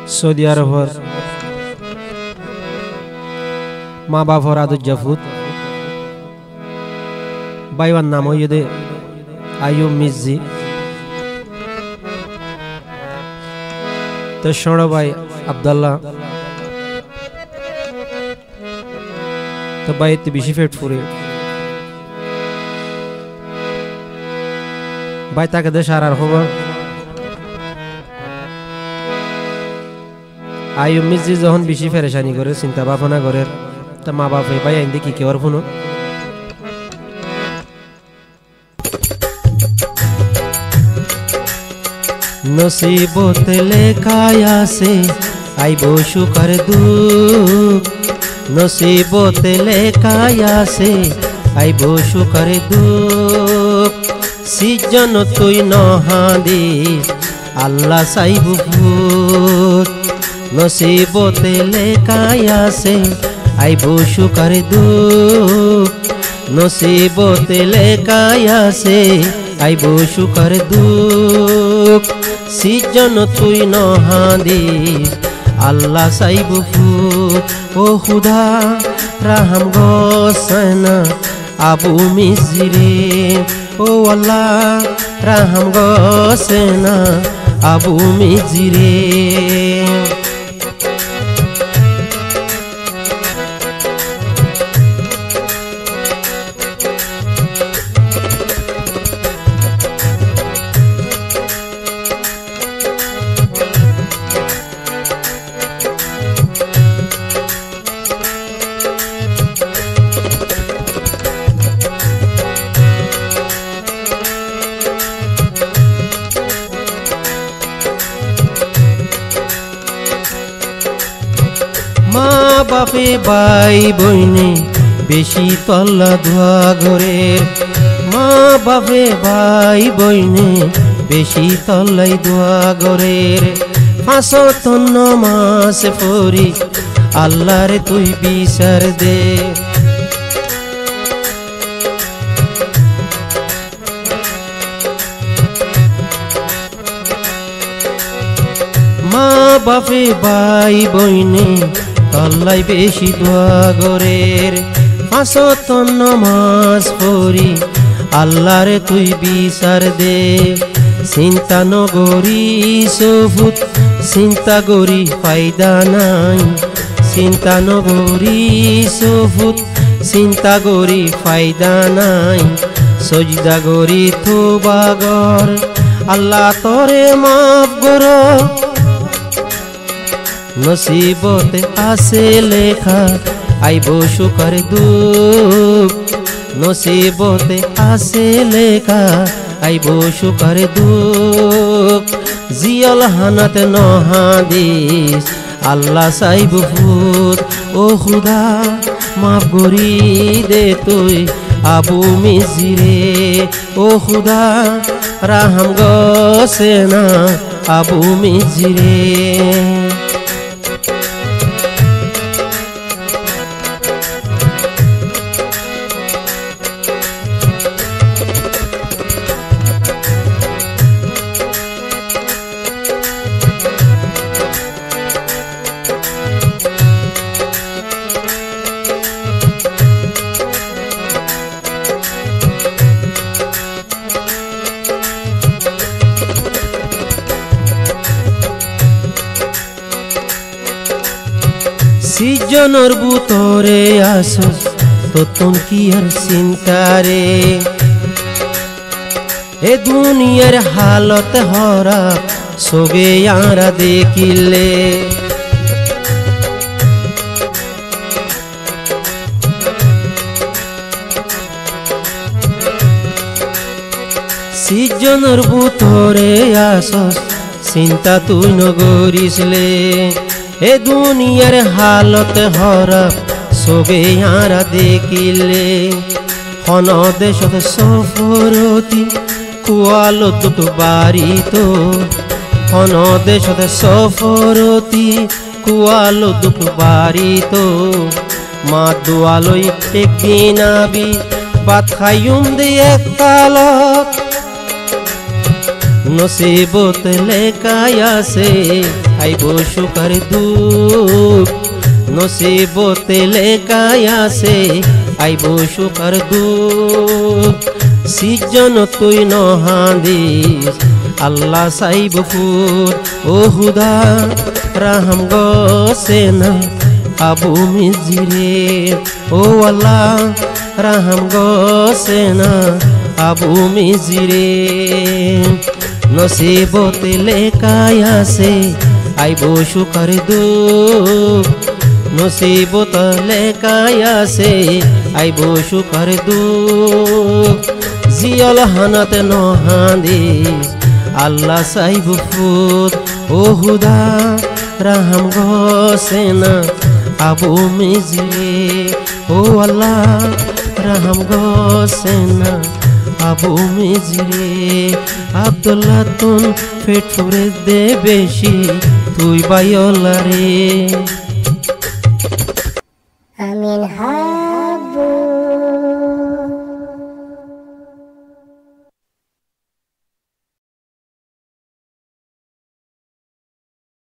Saudi আরবর মা বাবার আদর জাফুত বাইওয়ার নাম হইয়ে আইয়ুব মির্জি তো ষড় ভাই আব্দুল্লাহ তো বাইতে বেশি ফেট ফুরে ভাই তাকে দেশ আর খবর আইয়ুব মির্জি যখন বেশি ফেরেশানি করে চিন্তা ভাবনা করে তা মা বাপ ভাই আইন দেখি কেউ ফোন নসিবত লেখায়া সে আইব সুখর দুঃখ নসিবত লেখায়া সে আইব সুখর দুঃখ সিজন তুই নহাদি আল্লাহ সাইব ভূত নসিবত লেখায়া সে আইব সুখর দুঃখ নসিবত লেখায়া সে আইব সুখর দুঃখ সিজন তুই নহাদিস আল্লাহ সাইব ফুত ও খুদা রাহম গোসনা আবু মিজরে ও আল্লাহ রাহম গোসনা আবু মিজরে মা বাপে ভাই বইনে বেশি তল্লা ধোয়া ঘরের মা বাপে ভাই বইনে বেশি তল্লাই ধোয়া ঘরের ফাঁসত নমাজ পড়ি আল্লাহর তুই বিচার দে মা বাপে ভাই বইনে তল্লাই বেশি দোয়া গরের ফাঁসত নমাজ পড়ি আল্লাহর তুই বিচার দে চিন্তা নগরি সফুত চিন্তা গরি ফায়দা নাই চিন্তা নগরি সফুত চিন্তা গরি ফায়দা নাই সজদা গরি তোবাগর আল্লাহ তোরে মাফ করো নসিবতে আছে লেখা আইব সুখর দুঃখ নসিবতে আছে লেখা আইব সুখর দুঃখ জিয়ল হানাত নহাদিস আল্লাহ সাইব ভূত ও খুদা মাফ করি দে তুই আবু মিজরে ও খুদা রাহম গোসনা আবু মিজরে সিজনের বুতরে আসস তোতন কি আর চিন্তারে এ দুনিয়ার হালত হরা সবে আরা দেখিলে সিজনের বুতরে আসস চিন্তা তুই নগরিসলে এ দুনিয়ার হালত হরা সবে আরা দেখিলে হন দেশত সফরতি কুয়ালো দুটো বাড়ি তো হন দেশত সফরতি কুয়ালো দুটো বাড়ি তো মা দুয়ালই একদিন আবি ভাত খাইম দে এক তালত নসিবত লেখাই আছে আইব সুখের দুঃখ নসিবত লেখাই আছে আইব সুখের দুঃখ সিজন তুই নহাদিস আল্লাহ সাইব ফুর ও হুদা রাহম গোসেনা আবু মিজিরে ও আল্লাহ রাহম গোসেনা আবু মিজিরে নসিবত লেখাই আছে আইব সুখের দুঃখ নসিবত লেখাই আছে আইব সুখের দুঃখ জিয়ল হানাত নহাদিস আল্লাহ সাইব ফুত ও হুদা রাহম গোসেনা আবু মিজিরে ও আল্লাহ রাহম গোসেনা আবু মিজিরে আব্দুল্লাহ তুন ফেট ফুরে দে বেশি তুই বাইলা রে আমিন হা